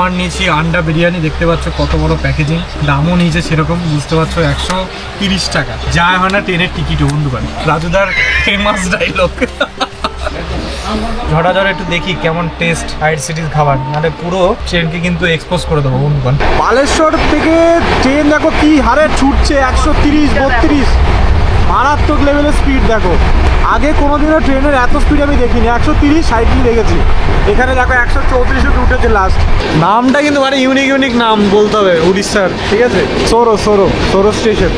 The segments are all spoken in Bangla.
খাবার নিয়েছি আন্ডা বিরিয়ানি, দেখতে পাচ্ছ কত বড় প্যাকেজিং, দামও নিয়েছে সেরকম বুঝতে পারছো 130 টাকা। যা হয় না ট্রেনের টিকিটও বন্ধুগণ, রাজুদার ফেমাস ডায়লগ। ঝড়াঝড় একটু দেখি কেমন টেস্ট আইআরসিটির খাবার, নাহলে পুরো ট্রেনকে কিন্তু এক্সপোজ করে দেবো বন্ধুগণ। বালেশ্বর থেকে ট্রেন দেখো কি হারে ছুটছে, 130 32, মারাত্মক লেভেলের স্পিড দেখো। আগে কোনোদিনও ট্রেনের এত স্পিড আমি দেখিনি, 130 60 দেখেছি, এখানে দেখো 134 উঠেছে লাস্ট। নামটা কিন্তু মানে ইউনিক নাম বলতে হবে উড়িষ্যার, ঠিক আছে? Sorrow station.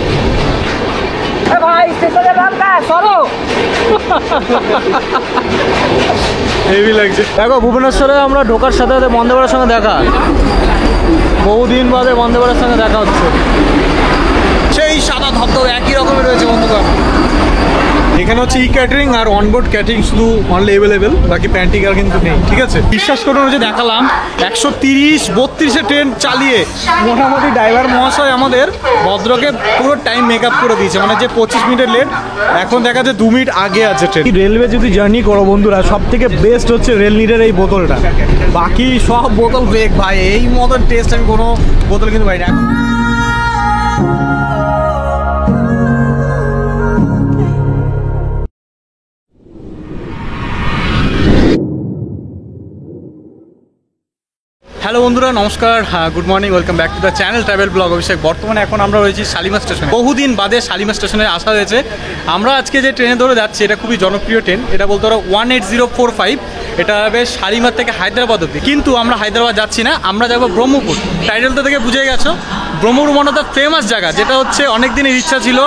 হেভি লাগছে। দেখো ভুবনেশ্বরে আমরা ঢোকার সাথে সাথে বন্দে ভারতের সঙ্গে দেখা, বহুদিন বাদে বন্দে ভারতের সঙ্গে দেখা হচ্ছে। সেই সাদা ধবধবে একই রকমের রয়েছে বন্ধুগণ। এখানে হচ্ছে ই ক্যাটারিং আর অনবোর্ড ক্যাটারিং শুধু অনলি অ্যাভেলেবেল, বাকি প্যান্টিকার কিন্তু নেই, ঠিক আছে? বিশ্বাস করুন যে দেখালাম 130 32-এ ট্রেন চালিয়ে মোটামুটি ড্রাইভার মহাশয় আমাদের ভদ্রকে পুরো টাইম মেক আপ করে দিয়েছে, মানে যে 25 মিনিটের লেট এখন দেখা যায় 2 মিনিট আগে আছে ট্রেন। রেলওয়ে যদি জার্নি করো বন্ধুরা, সব থেকে বেস্ট হচ্ছে রেল নিডের এই বোতলটা, বাকি সব বোতল ফেক ভাই, এই মতন টেস্ট আমি কোনো বোতল কিন্তু পাই না। হ্যালো বন্ধুরা, নমস্কার, good morning, welcome back to the channel travel blog Abhishek. বর্তমানে এখন আমরা রয়েছি শালিমার স্টেশনে। বহুদিন বাদে শালিমার স্টেশনে আসা হয়েছে। আমরা আজকে যে ট্রেনে ধরে যাচ্ছি এটা খুবই জনপ্রিয় ট্রেন, এটা বলতে পারো 18045। এটা হবে শালিমার থেকে হায়দ্রাবাদ অব্দি, কিন্তু আমরা হায়দ্রাবাদ যাচ্ছি না, আমরা যাবো ব্রহ্মপুর। টাইটেলটা থেকে বুঝে গেছো, Brahmapur one of the famous জায়গা, যেটা হচ্ছে অনেক দিনের ইচ্ছা ছিল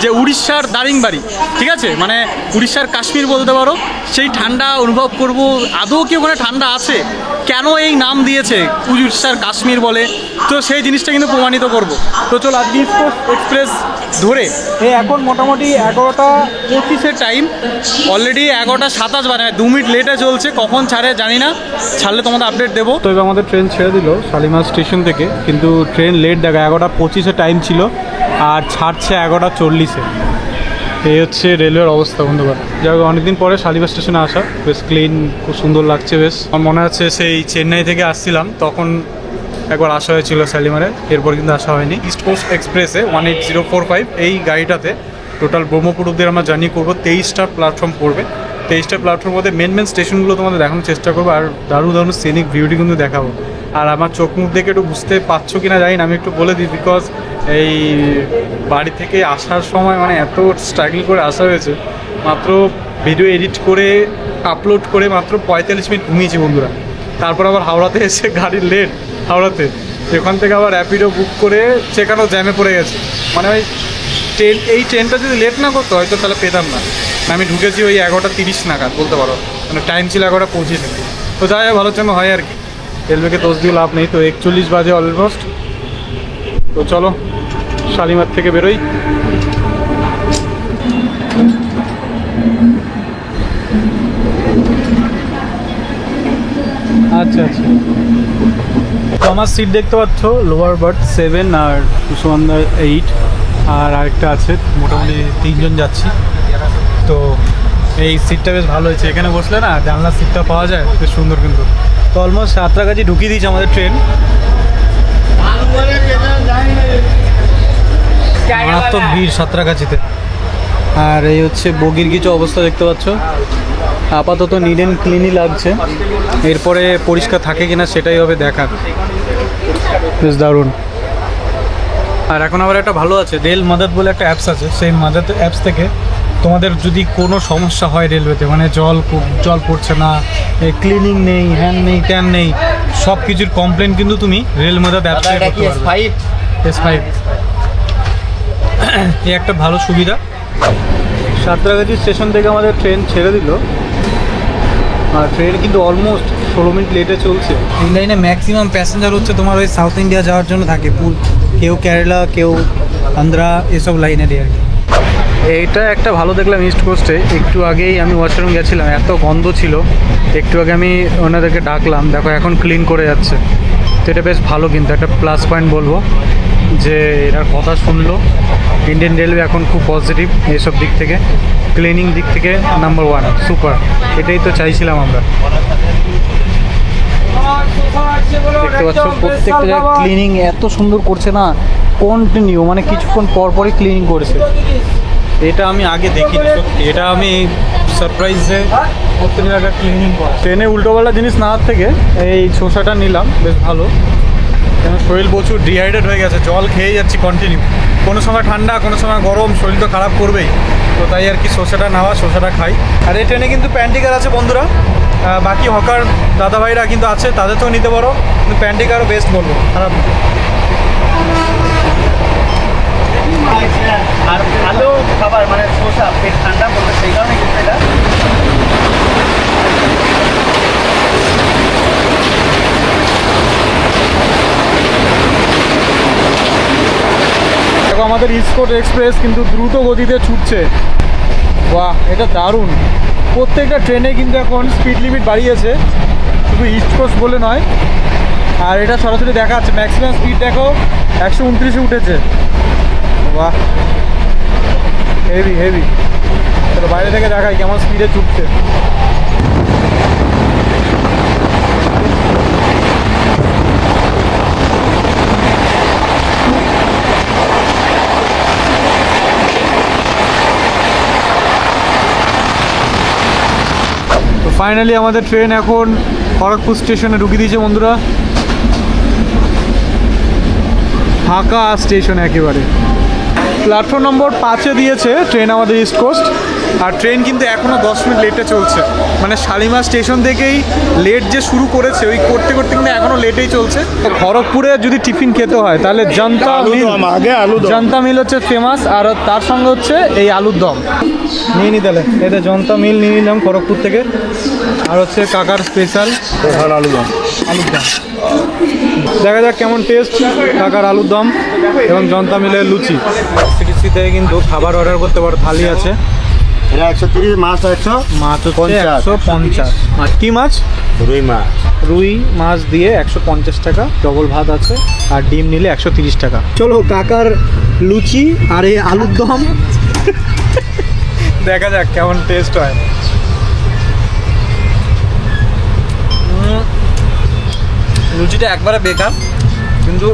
যে উড়িষ্যার দারিংবাড়ি, ঠিক আছে, মানে উড়িষ্যার কাশ্মীর বলতে পারো, সেই ঠান্ডা অনুভব করব। আদৌ কি ওখানে ঠান্ডা আছে, কেন এই নাম দিয়েছে উড়িষ্যার কাশ্মীর বলে, তো সেই জিনিসটা কিন্তু প্রমাণিত করব। তো চলো আজকে ইস্ট কোস্ট এক্সপ্রেস ধরে এখন মোটামুটি 11টা 25-এর টাইম, অলরেডি 11টা 27 বাজে, 2 মিনিট লেটে চলছে। কখন ছাড়ে জানি না, ছাড়লে তোমাদের আপডেট দেবো। তো এবার আমাদের ট্রেন ছেড়ে দিল শালিমার স্টেশন থেকে, কিন্তু ট্রেন লেট দেখা, 11টা 25-এ টাইম ছিল আর ছাড়ছে 11টা 40-এ। এই হচ্ছে রেলওয়ের অবস্থা বন্ধুগণ। যাই হোক, অনেকদিন পরে শালিমার স্টেশনে আসা, বেশ ক্লিন, খুব সুন্দর লাগছে বেশ। আমার মনে আছে সেই চেন্নাই থেকে আসছিলাম তখন একবার আসা হয়েছিল শালিমারে, এরপর কিন্তু আসা হয়নি। ইস্ট কোস্ট এক্সপ্রেসে 18045 এই গাড়িটাতে টোটাল ব্রহ্মপুর অব্দি আমরা জার্নি করবো। 23টা প্ল্যাটফর্ম পড়বে, 23টা প্ল্যাটফর্মের মধ্যে মেন স্টেশনগুলো তোমাদের দেখানোর চেষ্টা করবো, আর দারুণ সিনিক ভিউটি কিন্তু দেখাবো। আর আমার চোখ মুখ দেখে একটু বুঝতে পারছো কিনা জানি না, আমি একটু বলে দিই, বিকজ এই বাড়ি থেকে আসার সময় মানে এত স্ট্রাগল করে আসা হয়েছে, মাত্র ভিডিও এডিট করে আপলোড করে মাত্র 45 মিনিট ঘুমিয়েছি বন্ধুরা। তারপর আবার হাওড়াতে এসে গাড়ির লেট, হাওড়াতে এখান থেকে আবার র্যাপিডো বুক করে সেখানেও জ্যামে পড়ে গেছে। মানে ওই এই ট্রেনটা যদি লেট না করতো হয়তো তাহলে পেতাম না। আমি ঢুকেছি ওই 11টা 30 নাগাদ বলতে পারো, মানে টাইম ছিল 11টা 25। তো যাই হোক, ভালোর জন্য হয় আর কি, রেলওয়েকে দোষ দিয়ে লাভ নেই। তো 41 বাজে অলমোস্ট। তো চলো শালিমার থেকে বেরোই। আচ্ছা, তো আমার সিট দেখতে পাচ্ছ, লোয়ার বার্থ 7 আর কুসুমান্দার 8, আর আরেকটা আছে, মোটামুটি 3 জন যাচ্ছি। তো এই সিটটা বেশ ভালো হয়েছে, এখানে বসলে না জানলার সিটটা পাওয়া যায়, বেশ সুন্দর কিন্তু। তো অলমোস্ট সাঁতরাগাছি ঢুকিয়ে দিয়েছে আমাদের ট্রেন। মারাত্মক ভিড় সাঁতরাগাছিতে। আর এই হচ্ছে বগির কিছু অবস্থা দেখতে পাচ্ছ, আপাতত নিড অ্যান্ড ক্লিনই লাগছে, এরপরে পরিষ্কার থাকে কিনা সেটাই হবে দেখার। বেশ দারুণ। আর এখন আবার একটা ভালো আছে, রেল মাদার বলে একটা অ্যাপস আছে, সেই মাদার অ্যাপস থেকে তোমাদের যদি কোনো সমস্যা হয় রেলওয়েতে, মানে জল পড়ছে না, ক্লিনিং নেই, হ্যান নেই, ট্যান নেই, সব কিছুর কমপ্লেন কিন্তু তুমি রেল মাদার অ্যাপস থেকে করতে পারবে। S5 এই একটা ভালো সুবিধা। সাঁতরাগাছি স্টেশন থেকে আমাদের ট্রেন ছেড়ে দিল, আর ট্রেন কিন্তু অলমোস্ট 16 মিনিট লেটে চলছে। এই লাইনে ম্যাক্সিমাম প্যাসেঞ্জার হচ্ছে তোমার ওই সাউথ ইন্ডিয়া যাওয়ার জন্য থাকে, কেউ কেরালা, কেউ আন্ধ্রা, এসব লাইনেরই আর কি। এইটা একটা ভালো দেখলাম ইস্ট কোস্টে, একটু আগেই আমি ওয়াশরুম গেছিলাম, এত গন্ধ ছিল, একটু আগে আমি ওনাদেরকে ডাকলাম, দেখো এখন ক্লিন করে যাচ্ছে। তো এটা বেশ ভালো, কিন্তু একটা প্লাস পয়েন্ট বলবো যে এটার কথা শুনলো। ইন্ডিয়ান রেলওয়ে এখন খুব পজিটিভ এইসব দিক থেকে, ক্লিনিং দিক থেকে নাম্বার 1, সুপার। এটাই তো চাইছিলাম আমরা। দেখতে পাচ্ছ প্রত্যেকটা জায়গায় ক্লিনিং এত সুন্দর করছে না, কন্টিনিউ, মানে কিছুক্ষণ পর পরই ক্লিনিং করেছে। এটা আমি আগে দেখিনি সত্যি, এটা আমি সারপ্রাইজ যে প্রত্যেক জায়গায় ক্লিনিং করে। ট্রেনে উল্টোপাল্টা জিনিস নেওয়ার থেকে এই শসাটা নিলাম, বেশ ভালো। কেন শরীর প্রচুর ডিহাইড্রেট হয়ে গেছে, জল খেয়ে যাচ্ছি কন্টিনিউ, কোনো সময় ঠান্ডা কোনো সময় গরম, শরীর তো খারাপ করবেই। তো তাই আর কি শসাটা নেওয়া, শসাটা খাই। আর এই ট্রেনে কিন্তু প্যান্টিকার আছে বন্ধুরা, বাকি হকার দাদাভাইরা কিন্তু আছে, তাদের থেকেও নিতে পারো, কিন্তু প্যান্টিকারও বেস্ট বলবো, খারাপ না। আর ভালো খাবার মানে শসা পেট ঠান্ডা করবে, সেই কারণে কিন্তু এটা। দেখো আমাদের ইস্ট এক্সপ্রেস কিন্তু দ্রুত গতিতে ছুটছে, বাহ এটা দারুণ। প্রত্যেকটা ট্রেনে কিন্তু এখন স্পিড লিমিট বাড়িয়েছে, শুধু ইস্ট কোস্ট বলে নয়। আর এটা সরাসরি দেখা যাচ্ছে, ম্যাক্সিমাম স্পিড দেখো 129-এ উঠেছে, বাহ হেভি হেভি। চলো বাইরে থেকে দেখাই কেমন স্পিডে ছুটছে। তো ফাইনালি আমাদের ট্রেন এখন খড়গপুর স্টেশনে ঢুকিয়ে দিয়েছে বন্ধুরা, ফাঁকা স্টেশন একেবারে। প্ল্যাটফর্ম নম্বর 5-এ দিয়েছে ট্রেন আমাদের ইস্ট কোস্ট। আর ট্রেন কিন্তু এখনও 10 মিনিট লেটে চলছে, মানে শালিমার স্টেশন থেকেই লেট যে শুরু করেছে, ওই করতে করতে কিন্তু এখনও লেটেই চলছে। খড়গপুরে যদি টিফিন খেতে হয় তাহলে জনতা মিল হচ্ছে ফেমাস, আর তার সঙ্গে হচ্ছে এই আলুর দম নিয়ে নিতে হলে এটা জনতা মিল নিয়ে নিলাম খড়গপুর থেকে। আর হচ্ছে কাকার স্পেশাল আলুর দম। দেখা যাক কেমন টেস্ট কাকার আলুর দম এবং জনতা মিলের লুচি। সিটিসি থেকে কিন্তু খাবার অর্ডার করতে পারো, থালি আছে। এটা 130, মাছ 100, মাছ হচ্ছে 150। আর কি মাছ? রুই মাছ। রুই মাছ দিয়ে 150 টাকা, ডবল ভাত আছে, আর ডিম নিলে 130 টাকা। চলো কাকার লুচি আর এই আলুর দম দেখা যাক কেমন টেস্ট হয়। লুচিটা একবারে বেকার, কিন্তু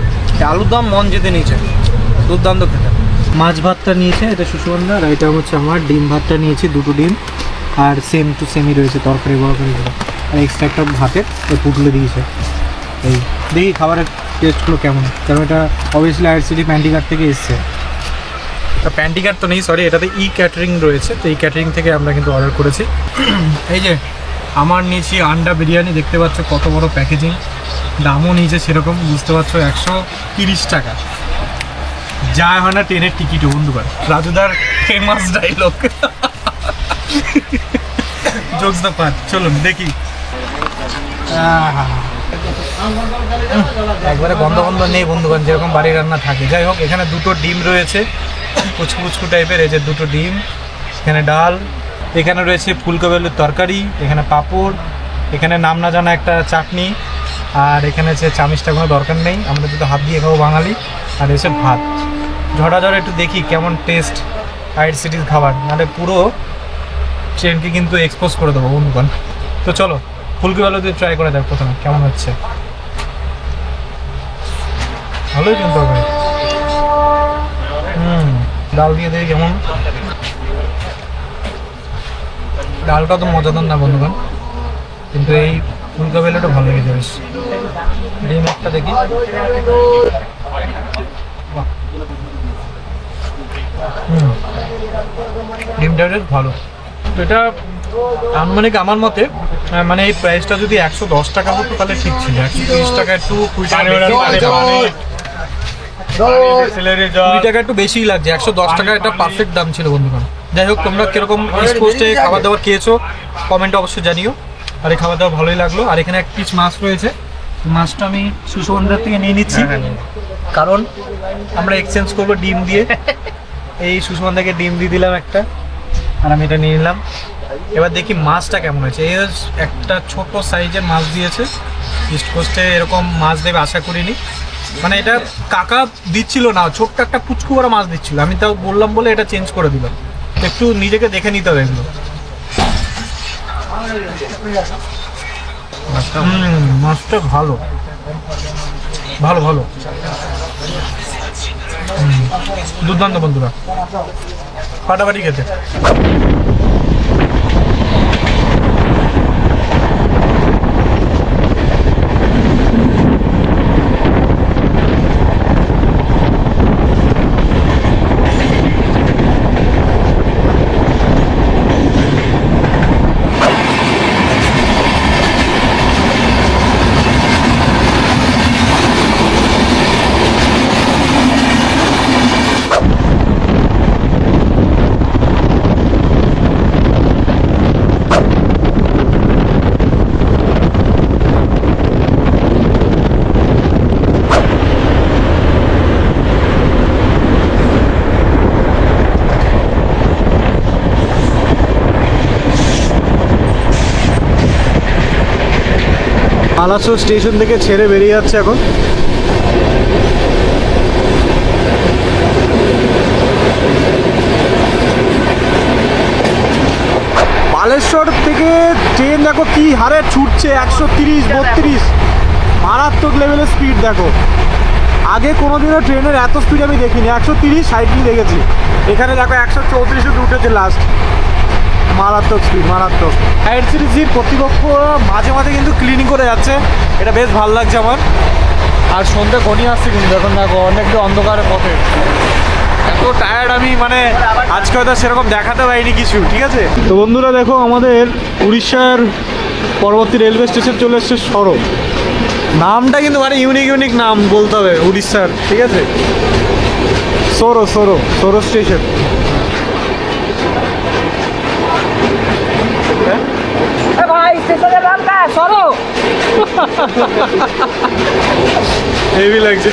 আলুর দম মন যেতে নিয়েছে, দুর্দান্ত খেতে। মাছ ভাতটা নিয়েছে এটা সুসুগন্ধা, আর এটা হচ্ছে আমার ডিম ভাতটা নিয়েছি, 2টো ডিম, আর সেম টু সেমই রয়েছে তরকারি বরকারিগুলো, আর এক্সট্রা একটা ভাতের ওই পুটলে দিয়েছে। এই দেখি খাবারের টেস্টগুলো কেমন, কারণ এটা অবভিয়াসলি আইআরসিটি প্যান্টিঘাট থেকে এসছে। তা প্যান্টিঘাট তো নেই, সরি, এটাতে ক্যাটারিং রয়েছে, তো ক্যাটারিং থেকে আমরা কিন্তু অর্ডার করেছি। এই যে আমার নিয়েছি আন্ডা বিরিয়ানি, দেখতে পাচ্ছ কত বড় প্যাকেজিং, দামও নিয়েছে সেরকম, বুঝতে পারছো 130 টাকা। যা হয় না ট্রেনের টিকিটও বন্ধুবার, রাজুদার ফেমাস ডায়লগ জোকস দা পার্ট। চলুন দেখি, একবারে গন্ধ গন্ধ নেই বন্ধুবান, যেরকম বাড়ির রান্না থাকে। যাই হোক, এখানে 2টো ডিম রয়েছে কুচকু কুচকু টাইপের, এই যে 2টো ডিম, এখানে ডাল, এখানে রয়েছে ফুলকপি আলুর তরকারি, এখানে পাঁপড়, এখানে নাম না জানা একটা চাটনি, আর এখানে হচ্ছে চামিচটা কোনো দরকার নেই, আমরা যদি হাত দিয়ে খাবো বাঙালি। আর এসে ভাত, ঝড়াঝড় একটু দেখি কেমন টেস্ট আইআরসিটির খাবার, নাহলে পুরো ট্রেনকে কিন্তু এক্সপোজ করে দেবো বন্ধুগণ। তো চলো ফুলকপি আলু দিয়ে ট্রাই করে দেখ প্রথমে কেমন হচ্ছে। ভালোই কিন্তু হবে। ডাল দিয়ে দেখি কেমন। ডালটা তো মজাদার না বন্ধুগণ, কিন্তু এই ফুলকপি আলুটা ভালো লেগেছে বেশ। ডিম একটা দেখি, ডিমটা বেশ ভালো। তো এটা আনুমানিক আমার মতে, মানে এই প্রাইসটা যদি 110 টাকা হতো তাহলে ঠিক ছিল, 130 টাকা একটু 20 টাকা একটু বেশিই লাগছে, 110 টাকা একটা পারফেক্ট দাম ছিল বন্ধুগণ। যাই হোক, তোমরা কিরকম ইস্ট কোস্টে খাবার দাবার খেয়েছো কমেন্টে অবশ্যই জানিও। আর এই খাবার দাবার ভালোই লাগলো। আর এখানে এক পিস মাছ রয়েছে, মাছটা আমি সুসুগন্ধার থেকে নিয়ে নিচ্ছি, কারণ আমরা এক্সচেঞ্জ করবো ডিম দিয়ে। এই সুসুগন্ধাকে ডিম দিয়ে দিলাম একটা, আর আমি এটা নিয়ে নিলাম। এবার দেখি মাছটা কেমন হয়েছে। এই একটা ছোট সাইজের মাছ দিয়েছে, ইস্ট কোস্টে এরকম মাছ দেবে আশা করিনি। মানে এটা কাকা দিচ্ছিল না, ছোট্ট একটা পুচকু বড় মাছ দিচ্ছিল, আমি তাও বললাম বলে এটা চেঞ্জ করে দিলাম। একটু নিজেকে দেখে নিতে হবে এগুলো। মাছটা ভালো ভালো ভালো দুর্দান্ত বন্ধুরা, ফাটাফাটি খেতে। মালাসো স্টেশন থেকে ছেড়ে বেরিয়ে যাচ্ছে এখন। বালেশ্বর থেকে ট্রেন দেখো কি হারে ছুটছে, 130 32, মারাত্মক লেভেলের স্পিড দেখো। আগে কোনোদিনও ট্রেনের এত স্পিড আমি দেখিনি, 130 60 দেখেছি, এখানে দেখো 134 উঠেছে লাস্ট। মারাত্মক স্পিড, মারাত্মক। হায়ার সিরিজের কর্তৃপক্ষ মাঝে মাঝে কিন্তু ক্লিনিং করে যাচ্ছে, এটা বেশ ভালো লাগছে আমার। আর সন্ধ্যে ঘনিয়ে আসছে কিন্তু এখন দেখো অনেকটা অন্ধকারের পথে। এত টায়ার্ড আমি, মানে আজকে হয়তো সেরকম দেখাতে পারিনি কিছু, ঠিক আছে। তো বন্ধুরা দেখো আমাদের উড়িষ্যার পরবর্তী রেলওয়ে স্টেশন চলে এসছে সরো। নামটা কিন্তু মানে ইউনিক নাম বলতে হবে উড়িষ্যার, ঠিক আছে। সরো সরো সরো স্টেশন। হেভি লাগছে।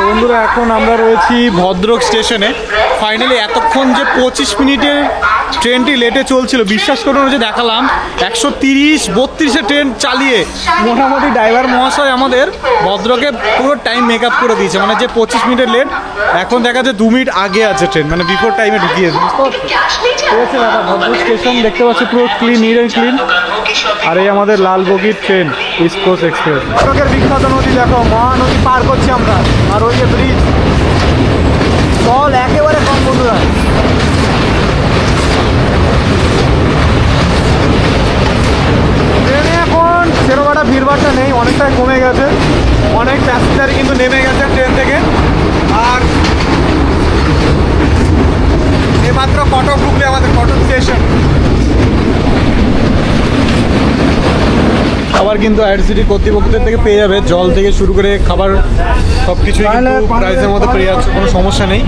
বন্ধুরা এখন আমরা রয়েছি ভদ্রক স্টেশনে। ফাইনালি এতক্ষণ যে 25 মিনিটের ট্রেনটি লেটে চলছিল, বিশ্বাস করুন যে দেখালাম 130 32-এ ট্রেন চালিয়ে মোটামুটি ড্রাইভার মহাশয় আমাদের ভদ্রকে পুরো টাইম মেক আপ করে দিয়েছে। মানে যে 25 মিনিটের লেট, এখন দেখা যায় 2 মিনিট আগে আছে ট্রেন, মানে বিফোর টাইমে ঢুকিয়েছে। ঠিক আছে দাদা, ভদ্রক স্টেশন দেখতে পাচ্ছি পুরো ক্লিন, নিট অ্যান্ড ক্লিন। আর এই আমাদের লাল বগির ট্রেন, ইস্ট কোস্ট এক্সপ্রেস। ভদ্রকের বিখ্যাত নদী দেখো, মহানদী পার করছি আমরা। আর ওই যে ব্রিজ, জল একেবারে কম বন্ধুরা। ট্রেনে এখন সেরকম একটা ভিড়ভাড়টা নেই, অনেকটাই কমে গেছে। অনেক প্যাসেঞ্জার কিন্তু নেমে গেছে ট্রেন থেকে। আর এইমাত্র কটক ঢুকলে আমাদের কটক স্টেশন। খাবার কিন্তু আইআরসিটি কর্তৃপক্ষের থেকে পেয়ে যাবে, জল থেকে শুরু করে খাবার সব কিছুই কিন্তু প্রাইসের মধ্যে পেয়ে যাচ্ছে, কোনো সমস্যা নেই।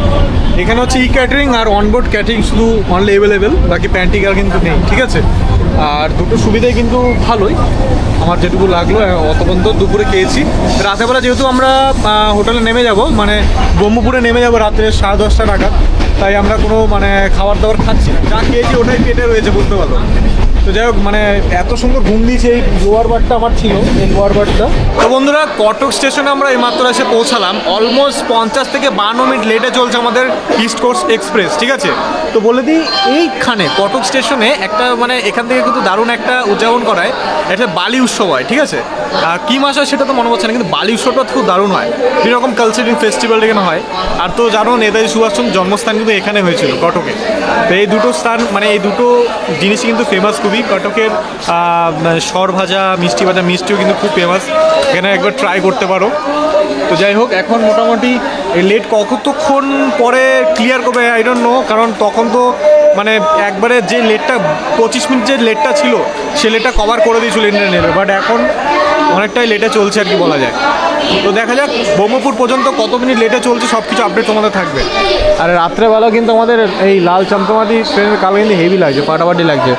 এখানে হচ্ছে ই ক্যাটারিং আর অনবোর্ড ক্যাটারিং শুধু অনলি অ্যাভেলেবেল, বাকি প্যান্টিকার কিন্তু নেই, ঠিক আছে। আর দুটো সুবিধাই কিন্তু ভালোই, আমার যেটুকু লাগলো অত পর্যন্ত দুপুরে খেয়েছি। রাতেবেলা যেহেতু আমরা হোটেলে নেমে যাব, মানে ব্রহ্মপুরে নেমে যাব রাত্রে 10:30 নাগাদ, তাই আমরা কোনো মানে খাবার দাবার খাচ্ছি না, যা খেয়েছি ওটাই পেটে রয়েছে বুঝতে পারলো। তো যাই হোক, মানে এত সুন্দর ঘুম দিয়েছে, এই লোয়ার বারটা আমার ছিল, এই লোয়ার বারটা। তো বন্ধুরা কটক স্টেশনে আমরা এইমাত্র এসে পৌঁছালাম। অলমোস্ট 50 থেকে 52 মিনিট লেটে চলছে আমাদের ইস্ট কোস্ট এক্সপ্রেস, ঠিক আছে। তো বলে দিই এইখানে কটক স্টেশনে একটা মানে এখান থেকে কিন্তু দারুণ একটা উদযাপন করায়, একটা বালি উৎসব হয়, ঠিক আছে। কী মাস হয় সেটা তো মনে পড়ছে না, কিন্তু বালি উৎসবটা খুব দারুণ হয়। বিভিন্ন রকম কালচারাল ফেস্টিভ্যাল এখানে হয়। আর তো জানো নেতাজি সুভাষচন্দ্র জন্মস্থান কিন্তু এখানে হয়েছিল, কটকে। তো এই দুটো স্থান, মানে এই দুটো জিনিস কিন্তু ফেমাস খুবই। কটকের সর ভাজা, মিষ্টি ভাজা, মিষ্টিও কিন্তু খুব ফেমাস, এখানে একবার ট্রাই করতে পারো। তো যাই হোক, এখন মোটামুটি এই লেট কতক্ষণ পরে ক্লিয়ার করবে আই ডোন্ট নো, কারণ তখন তো মানে একবারে যে লেটটা 25 মিনিট যে লেটটা ছিল সে লেটটা কভার করে দিয়েছিল ইন্ডিয়ান রেলওয়ে, বাট এখন অনেকটাই লেটে চলছে আর কি বলা যায়। তো দেখা যাক ব্রহ্মপুর পর্যন্ত কত মিনিট লেটে চলছে, সব কিছু আপডেট তোমাদের থাকবে। আর রাত্রেবেলা কিন্তু আমাদের এই লাল চমচমাটি ট্রেনের কালো কিন্তু হেভি লাগছে, ফাটাফাটি লাগছে।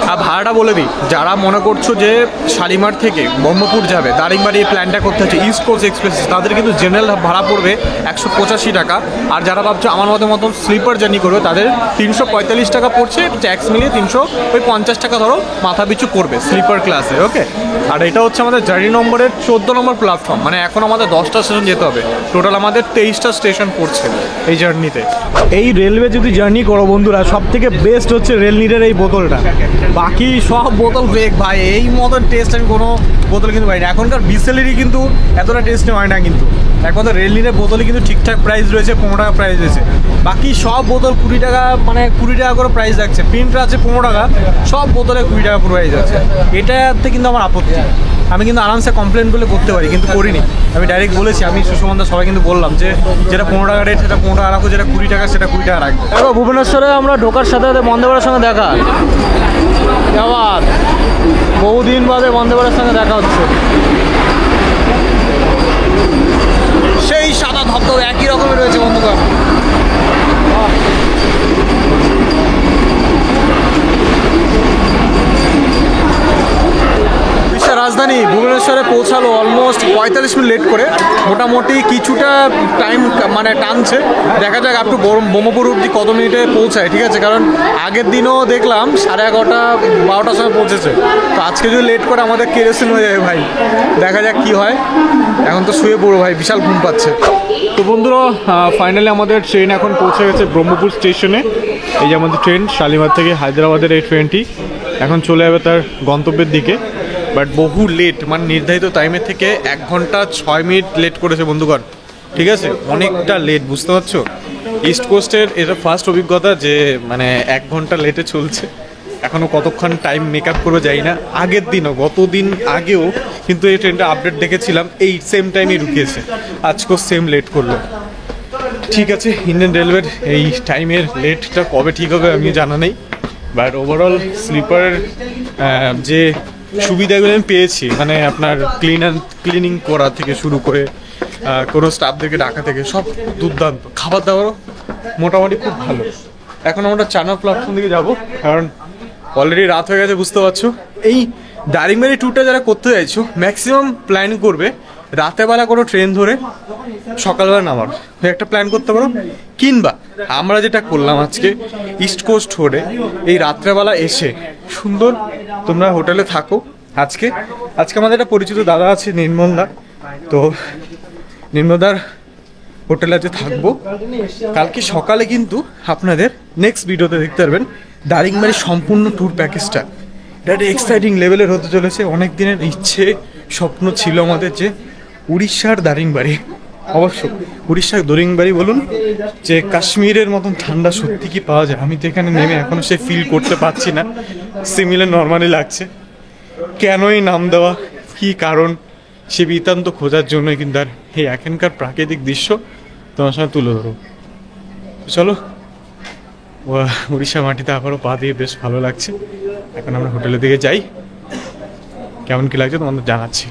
আর ভাড়াটা বলে দিই, যারা মনে করছো যে শালিমার থেকে ব্রহ্মপুর যাবে, দারিংবাড়ি এই প্ল্যানটা করতে হচ্ছে ইস্ট কোস্ট এক্সপ্রেস, তাদের কিন্তু জেনারেল ভাড়া পড়বে 185 টাকা। আর যারা ভাবছো আমার মতন স্লিপার জার্নি করবে, তাদের 345 টাকা পড়ছে, ট্যাক্স মিলিয়ে 350 টাকা ধরো মাথা পিছু পড়বে স্লিপার ক্লাসে। ওকে, আর এটা হচ্ছে আমাদের জার্নি নম্বরের 14 নম্বর প্ল্যাটফর্ম, মানে এখন আমাদের 10টা স্টেশন যেতে হবে, টোটাল আমাদের 23টা স্টেশন পড়ছে এই জার্নিতে। এই রেলওয়ে যদি জার্নি করো বন্ধুরা, সব থেকে বেস্ট হচ্ছে রেল নিডের এই বোতলটা, বাকি সব বোতল ফেক ভাই, এই মতন টেস্ট আমি কোনো বোতল কিন্তু পাই না। এখনকার বিসেলেরই কিন্তু এতটা টেস্ট হয় না, কিন্তু একমাত্র রেল নিডের বোতলে কিন্তু ঠিকঠাক প্রাইস রয়েছে, 15 টাকা প্রাইস রয়েছে। বাকি সব বোতল 20 টাকা, মানে 20 টাকা করে প্রাইস রাখছে, প্রিন্টটা আছে 15 টাকা, সব বোতলে 20 টাকা প্রাইস আছে। এটাতে কিন্তু আমার আপত্তি, আমি কিন্তু আরামসে কমপ্লেন করতে পারি, কিন্তু করিনি। আমি ডাইরেক্ট বলেছি, আমি সুষমন্দা সবাই কিন্তু বললাম যে যেটা 15 টাকা রেট সেটা 15 টাকা রাখো, যেটা 20 টাকা সেটা 20 টাকা রাখবো। এবার ভুবনেশ্বরে আমরা ঢোকার সাথে সাথে বন্দে ভারতের সঙ্গে দেখা, আবার বহুদিন বাদে বন্দে ভারতের সঙ্গে দেখা হচ্ছে। সেই সাদা ধবধবে একই রকমের রয়েছে বন্ধুগণ। রাজধানী ভুবনেশ্বরে পৌঁছালো অলমোস্ট 45 মিনিট লেট করে, মোটামুটি কিছুটা টাইম মানে টানছে। দেখা যাক একটু ব্রহ্মপুর অব্দি কত মিনিটে পৌঁছায়, ঠিক আছে? কারণ আগের দিনও দেখলাম 11:30 12টার সময় পৌঁছেছে, তো আজকে যদি লেট করে আমাদের কেরোসিন হয়ে যাবে ভাই। দেখা যাক কি হয়, এখন তো শুয়ে পড়ো ভাই, বিশাল ঘুম পাচ্ছে। তো বন্ধুরা, ফাইনালি আমাদের ট্রেন এখন পৌঁছে গেছে ব্রহ্মপুর স্টেশনে। এই যে আমাদের ট্রেন, শালিমার থেকে হায়দ্রাবাদের এই ট্রেনটি এখন চলে যাবে তার গন্তব্যের দিকে। বাট বহু লেট, মানে নির্ধারিত টাইমের থেকে 1 ঘন্টা 6 মিনিট লেট করেছে বন্ধুগণ, ঠিক আছে? অনেকটা লেট, বুঝতে পারছো? ইস্ট কোস্টের এটা ফার্স্ট অভিজ্ঞতা যে মানে 1 ঘন্টা লেটে চলছে। এখনও কতক্ষণ টাইম মেক আপ করবে যাই না। আগের দিনও, গত দিন আগেও কিন্তু এই ট্রেনটা আপডেট দেখেছিলাম, এই সেম টাইমেই ঢুকিয়েছে, আজকেও সেম লেট করলো। ঠিক আছে, ইন্ডিয়ান রেলওয়ের এই টাইমের লেটটা কবে ঠিক হবে আমি জানা নেই, বাট ওভারঅল স্লিপারের যে সুবিধাগুলো আমি পেয়েছি, মানে আপনার ক্লিনিং করা থেকে শুরু করে কোনো স্টাফদেরকে ডাকা থেকে সব দুর্দান্ত, খাবার দাবারও মোটামুটি খুব ভালো। এখন আমরা 4 নম্বর প্ল্যাটফর্ম দিকে যাবো, কারণ অলরেডি রাত হয়ে গেছে, বুঝতে পারছো। এই দারিংবাড়ি ট্যুরটা যারা করতে চাইছো, ম্যাক্সিমাম প্ল্যান করবে রাতেরবেলা কোনো ট্রেন ধরে সকালবেলা নামার, একটা প্ল্যান করতে পারো। কিংবা আমরা যেটা করলাম আজকে, ইস্ট কোস্ট রোডে এই রাত্রেবেলা এসে সুন্দর তোমরা হোটেলে থাকো। আজকে আমাদের একটা পরিচিত দাদা আছে নির্মলদা, তো নির্মলদার হোটেলে আজকে থাকবো। কালকে সকালে কিন্তু আপনাদের নেক্সট ভিডিওতে দেখতে পারবেন দারিংবাড়ির সম্পূর্ণ ট্যুর প্যাকেজটা। এটা একটা এক্সাইটিং লেভেলের হতে চলেছে। অনেক দিনের ইচ্ছে, স্বপ্ন ছিল আমাদের যে উড়িষ্যার দারিংবাড়ি, অবশ্য উড়িষ্যার দারিংবাড়ি বলুন, যে কাশ্মীরের মতন ঠান্ডা সত্যি কি পাওয়া যায়? আমি তো এখানে নেমে এখনো সে ফিল করতে পারছি না, সিমিলার নর্মালি লাগছে। কেনই নাম দেওয়া, কি কারণ, সে বৃত্তান্ত খোঁজার জন্যই কিন্তু আর এই এখানকার প্রাকৃতিক দৃশ্য তোমার সঙ্গে তুলে ধরো। চলো, উড়িষ্যা মাটিতে আবারও পা দিয়ে বেশ ভালো লাগছে। এখন আমরা হোটেলের দিকে যাই, কেমন কি লাগছে তোমাদের জানাচ্ছি।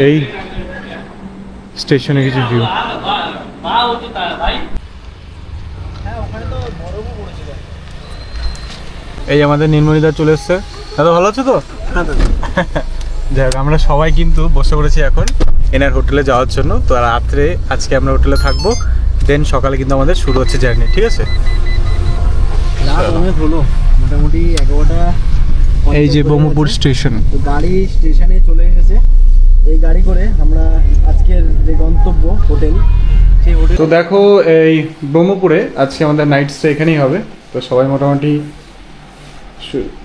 এই স্টেশনে কিছু ভিউ, এই আমাদের নির্মলিদা চলে এসছে। দাদা ভালো আছো তো? যাই হোক, আমরা সবাই কিন্তু বসে পড়েছি এখন এনার হোটেলে যাওয়ার জন্য। তো রাত্রে আজকে আমরা হোটেলে থাকবো, দেন সকালে কিন্তু আমাদের শুরু হচ্ছে জার্নি, ঠিক আছে? অনেক হলো, মোটামুটি 11টা। এই যে ব্রহ্মপুর স্টেশন, গাড়ি স্টেশনে চলে এসেছে। এই গাড়ি করে আমরা আজকের যে গন্তব্য হোটেল, সেই হোটেল। তো দেখো এই ব্রহ্মপুরে আজকে আমাদের নাইট স্টে এখানেই হবে। তো সবাই মোটামুটি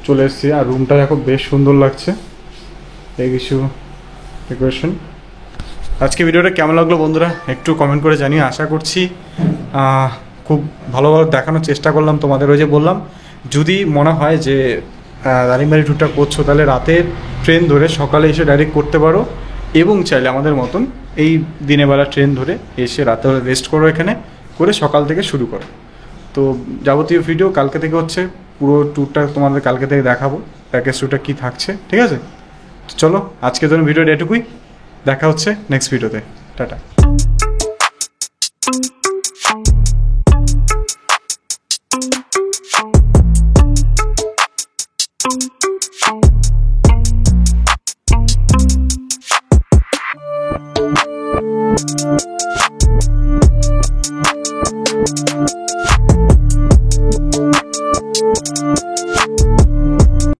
চলে এসেছি, আর রুমটা দেখো বেশ সুন্দর লাগছে, এই কিছু ডেকোরেশন। আজকে ভিডিওটা কেমন লাগলো বন্ধুরা একটু কমেন্ট করে জানিয়ে, আশা করছি খুব ভালোভাবে দেখানোর চেষ্টা করলাম তোমাদের। ওই যে বললাম, যদি মনে হয় যে দারিংবাড়ি ট্যুরটা করছো, তাহলে রাতের ট্রেন ধরে সকালে এসে ডাইরেক্ট করতে পারো, এবং চাইলে আমাদের মতন এই দিনের বেলা ট্রেন ধরে এসে রাতে রেস্ট করো, এখানে করে সকাল থেকে শুরু করো। তো যাবতীয় ভিডিও কালকে থেকে হচ্ছে, পুরো ট্যুরটা তোমাদের কালকে থেকে দেখাবো, প্যাকেজ ট্যুরটা কী থাকছে, ঠিক আছে? চলো, আজকের জন্য ভিডিওটা এটুকুই। দেখা হচ্ছে নেক্সট ভিডিওতে। টাটা।